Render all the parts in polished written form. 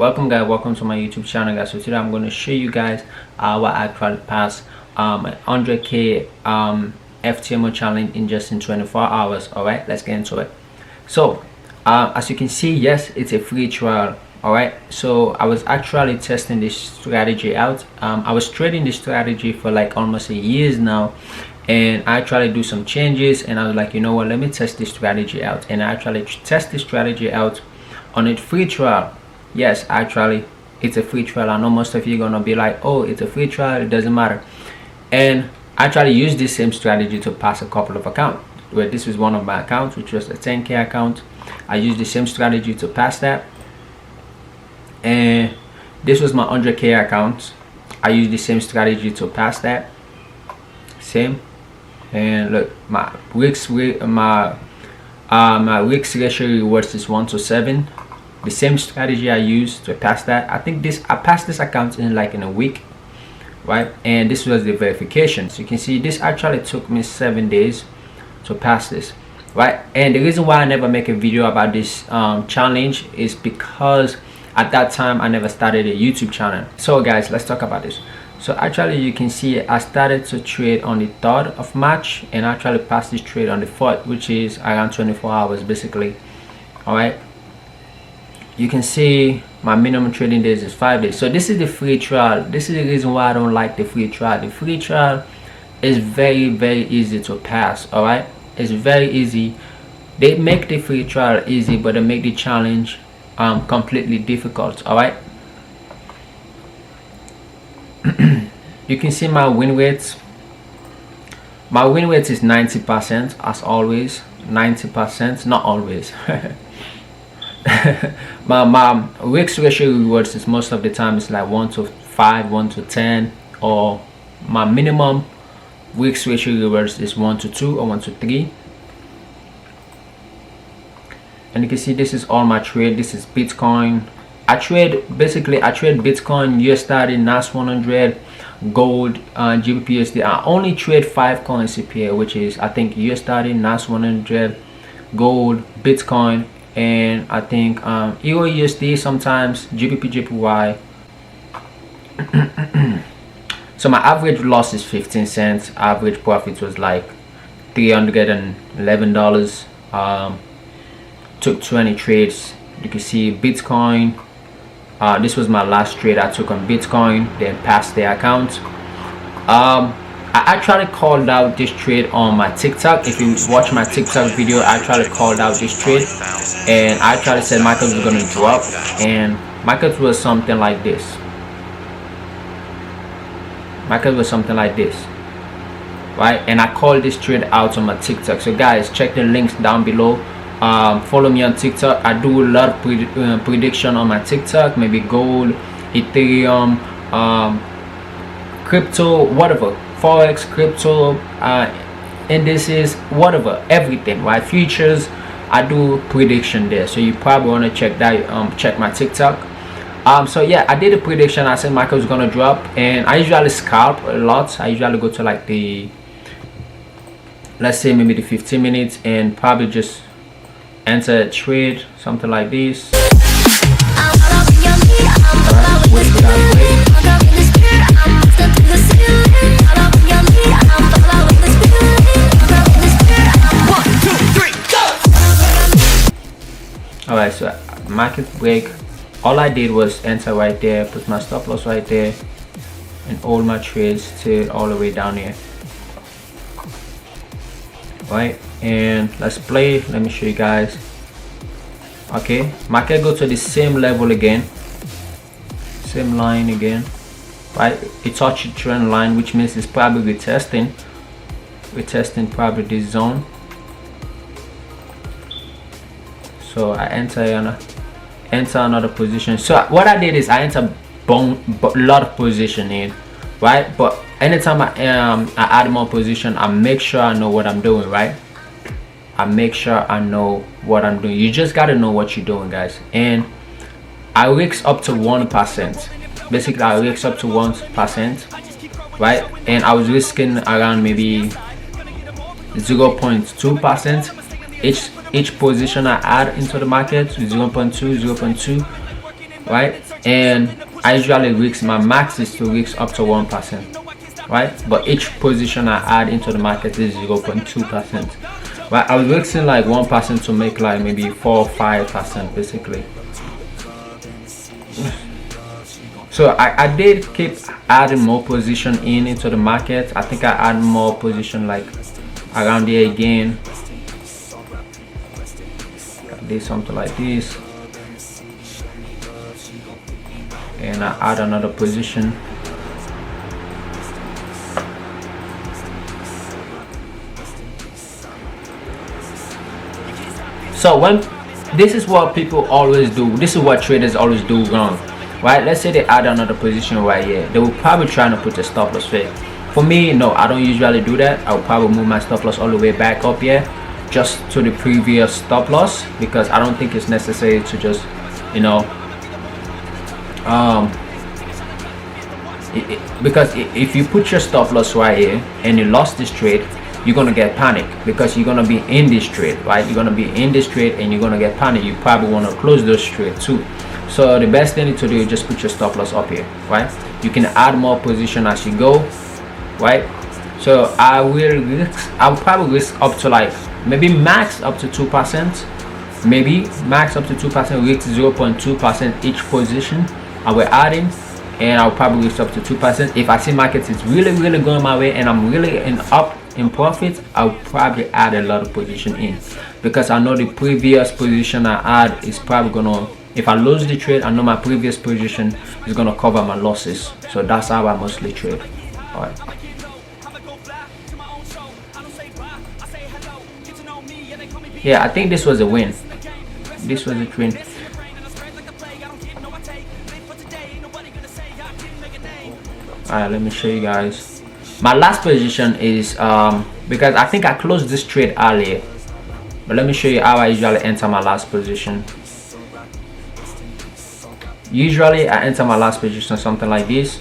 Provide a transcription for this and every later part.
Welcome guys, welcome to my YouTube channel guys. So today I'm going to show you guys how I actually pass an 100k Ftmo challenge in just 24 hours. All right, let's get into it. So as you can see, yes, it's a free trial. All right, so I was actually testing this strategy out. I was trading this strategy for like almost a year now, and I tried to do some changes, and I was like, you know what, let me test this strategy out. And I actually test this strategy out on a free trial. Yes, actually it's a free trial. I know most of you are gonna be like, oh, it's a free trial, it doesn't matter. And I actually used this same strategy to pass a couple of accounts. Where this was one of my accounts, which was a 10k account. I used the same strategy to pass that, and this was my 100k account. I used the same strategy to pass that. Same. And look, my risk ratio rewards is 1 to 7. The same strategy I used to pass that. I think I passed this account in a week, right? And this was the verification. So you can see this actually took me 7 days to pass this, right? And the reason why I never make a video about this challenge is because at that time I never started a YouTube channel. So guys, let's talk about this. So actually you can see I started to trade on the 3rd of March, and I actually passed this trade on the 4th, which is around 24 hours basically. All right, you can see my minimum trading days is 5 days. So this is the free trial. This is the reason why I don't like the free trial. The free trial is very easy to pass. All right, it's very easy. They make the free trial easy, but they make the challenge completely difficult. All right. You can see my win rate. My win rate is 90% as always. 90%, not always. my risk ratio rewards is most of the time it's like 1 to 5, 1 to 10, or my minimum risk ratio rewards is 1 to 2 or 1 to 3. And you can see this is all my trade. This is Bitcoin. I trade Bitcoin, USD, NAS 100, gold, GBP USD. I only trade 5 currency pair, which is I think USD, NAS 100, gold, Bitcoin, and I think Euro USD, sometimes GBP JPY. So my average loss is 15 cents. Average profit was like $311. Took 20 trades. You can see Bitcoin. This was my last trade I took on Bitcoin, then passed the account. I actually called out this trade on my TikTok. If you watch my TikTok video, I actually called out this trade, and I actually said market was gonna drop, and market was something like this. Market was something like this, right? And I called this trade out on my TikTok. So guys, check the links down below. Follow me on TikTok. I do a lot of prediction on my TikTok, maybe gold, Ethereum, crypto, whatever, forex, crypto, indices, whatever, everything, right? Futures. I do prediction there, so you probably want to check that. Check my TikTok. So yeah, I did a prediction. I said market was gonna drop, and I usually scalp a lot. I usually go to like the, let's say maybe the 15 minutes, and probably just enter a trade, something like this. Alright, so market break. All I did was enter right there, put my stop loss right there, and all my trades stayed all the way down here. Right, and let's play. Let me show you guys. Okay, market go to the same level again, same line again, right? It touched the trend line, which means it's probably retesting probably this zone. So I enter another position. So what I did is I enter a lot of position in, right? But anytime I add more position, I make sure I know what I'm doing, right? I make sure I know what I'm doing. You just gotta know what you're doing, guys. And I risk up to 1%. Basically, I risk up to 1%, right? And I was risking around maybe 0.2%. Each position I add into the market, 0.2, right? and I usually risk, my max is to risk up to 1%, right? But each position I add into the market is 0.2%. Right, I was risking like 1% to make like maybe 4 or 5% basically. So I did keep adding more position into the market. I think I add more position like around here again. I did something like this, and I add another position. So when this is what people always do, this is what traders always do wrong, right? Let's say they add another position right here, they will probably try to put a stop loss fake. For me, no, I don't usually do that. I'll probably move my stop loss all the way back up here, just to the previous stop loss, because I don't think it's necessary to just, you know, because if you put your stop loss right here and you lost this trade, you're gonna get panic, because you're gonna be in this trade, right? You're gonna be in this trade and you're gonna get panic. You probably want to close those trades too. So the best thing to do is just put your stop loss up here, right? You can add more position as you go, right? So I'll probably risk up to like maybe max up to 2%, maybe max up to 2%, risk 0.2% each position I will add in, and I'll probably risk up to 2%. If I see markets is really going my way and I'm really in profit, I'll probably add a lot of position in, because I know the previous position I add is probably gonna, if I lose the trade, I know my previous position is gonna cover my losses. So that's how I mostly trade. All right. Yeah, I think this was a win. This was a win. Alright, let me show you guys. My last position is because I think I closed this trade earlier, but let me show you how I usually enter my last position. Usually I enter my last position something like this.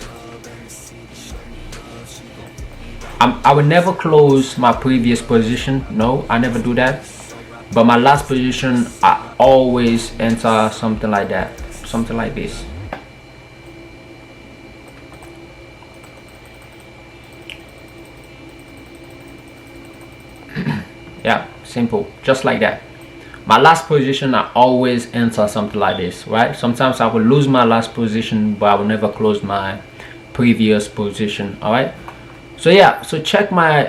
I would never close my previous position. No, I never do that. But my last position, I always enter something like that, something like this. Yeah, simple, just like that. My last position, I always enter something like this, right? Sometimes I will lose my last position, but I will never close my previous position. All right. So yeah, so check my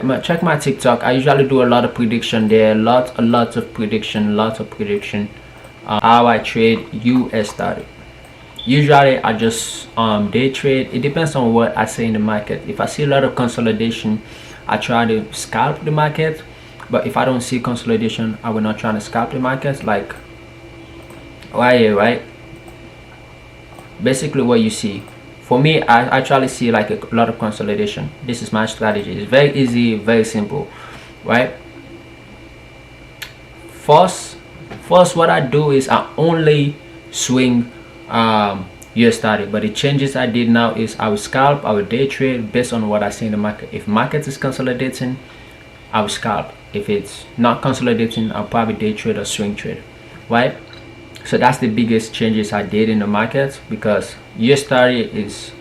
TikTok. I usually do a lot of prediction there, a lot of prediction, how I trade US started. Usually I just day trade. It depends on what I see in the market. If I see a lot of consolidation, I try to scalp the market. But if I don't see consolidation, I will not try to scalp the market. Like right here, right? Basically what you see. For me, I actually see like a lot of consolidation. This is my strategy. It's very easy, very simple, right? First what I do is I only swing US started, but the changes I did now is I will scalp, I will day trade based on what I see in the market. If market is consolidating, I will scalp. If it's not consolidating, I'll probably day trade or swing trade, right? So that's the biggest changes I did in the market, because US started is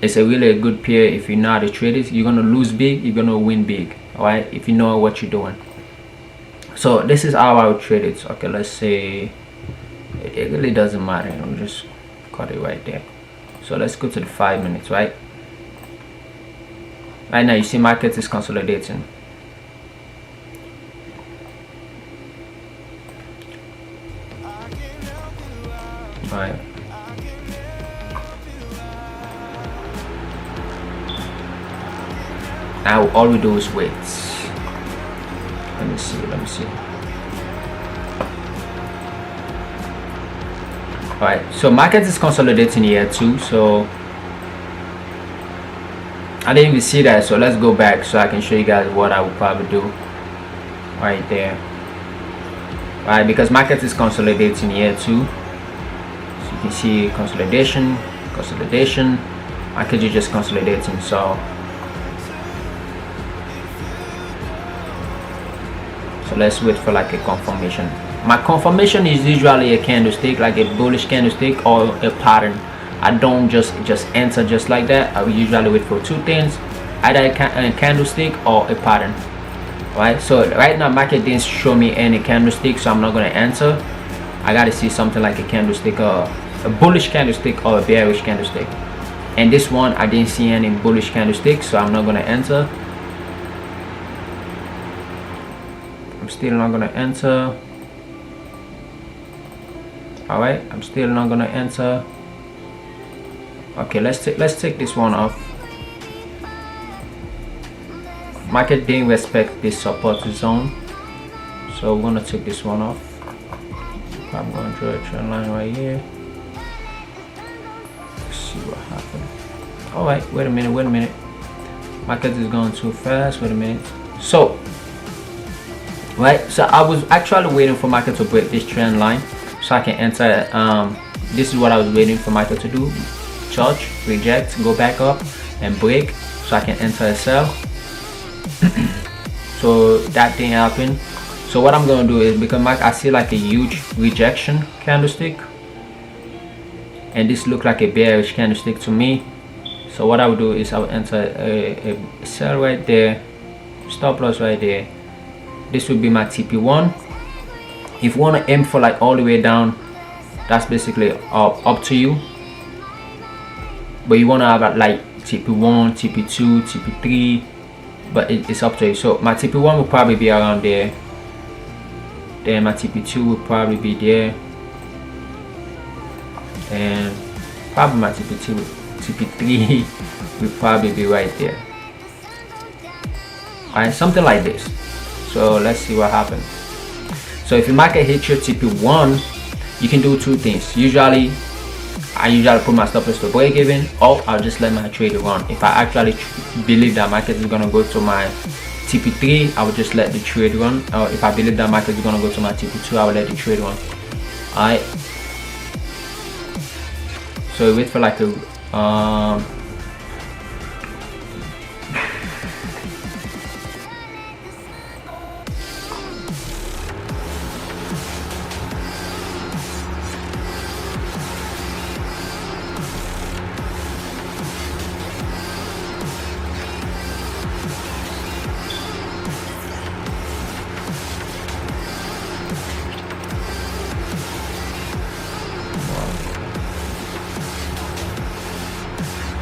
a really good pair. If you know how to trade it, you're gonna lose big, you're gonna win big, all right, if you know what you're doing. So this is how I would trade it. Okay, let's say it really doesn't matter. I'll just cut it right there. So let's go to the 5 minutes, right? Right now you see market is consolidating. Right. Now all we do is wait. Let me see. Alright, so market is consolidating here too, so I didn't even see that. So let's go back so I can show you guys what I would probably do right there. Right, because market is consolidating here too. So you can see consolidation, market is just consolidating. So let's wait for like a confirmation. My confirmation is usually a candlestick, like a bullish candlestick or a pattern. I don't just enter just like that. I will usually wait for two things, either a candlestick or a pattern. Right, so right now market didn't show me any candlestick, so I'm not going to enter. I got to see something like a candlestick, or a bullish candlestick or a bearish candlestick. And this one I didn't see any bullish candlestick, so I'm not going to enter. I'm still not going to enter. All right, I'm still not going to enter. Okay, let's take this one off. Market didn't respect this support zone, so we're gonna take this one off. I'm gonna draw a trend line right here. Let's see what happened. All right, wait a minute. Market is going too fast. Wait a minute. So I was actually waiting for market to break this trend line so I can enter. This is what I was waiting for market to do: touch, reject, go back up, and break, so I can enter a sell. So that didn't happen. So what I'm gonna do is, because I see like a huge rejection candlestick, and this looked like a bearish candlestick to me. So what I would do is I would enter a sell right there, stop loss right there. This would be my TP1. If you want to aim for like all the way down, that's basically up to you. But you want to have like TP1, TP2, TP3. But it's up to you. So my TP1 will probably be around there, then my TP2 will probably be there, and probably my TP3 will probably be right there. Alright, something like this. So let's see what happens. So if your market hits your TP1, you can do two things. I usually put my stop loss to break even, or I'll just let my trade run. If I actually believe that market is gonna go to my TP3, I will just let the trade run. Or if I believe that market is gonna go to my TP2, I will let the trade run. Alright. So wait for like a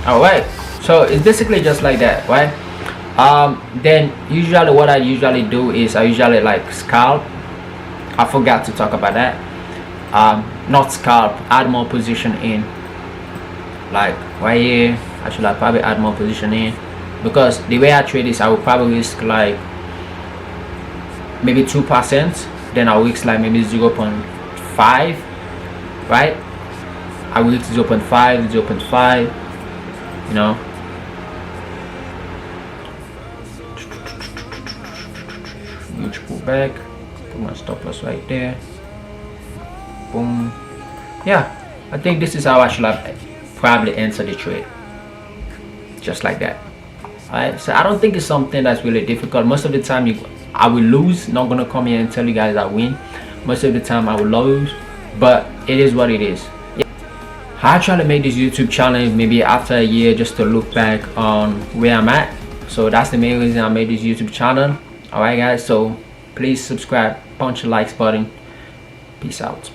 Alright, so it's basically just like that, right? Then usually what I usually do is I usually like scalp. I forgot to talk about that. Not scalp, add more position in. Like right here, I should like probably add more position in, because the way I trade this, I will probably risk like maybe 2%, then I'll risk like maybe 0.5, right? I will risk 0.5, you know. Huge pullback. Put my stop loss right there. Boom. Yeah, I think this is how I should have probably enter the trade, just like that. Alright, so I don't think it's something that's really difficult. Most of the time I will lose. Not gonna come here and tell you guys I win. Most of the time I will lose, but it is what it is. I actually made this YouTube channel maybe after a year, just to look back on where I'm at. So that's the main reason I made this YouTube channel. Alright guys, so please subscribe, punch the likes button. Peace out.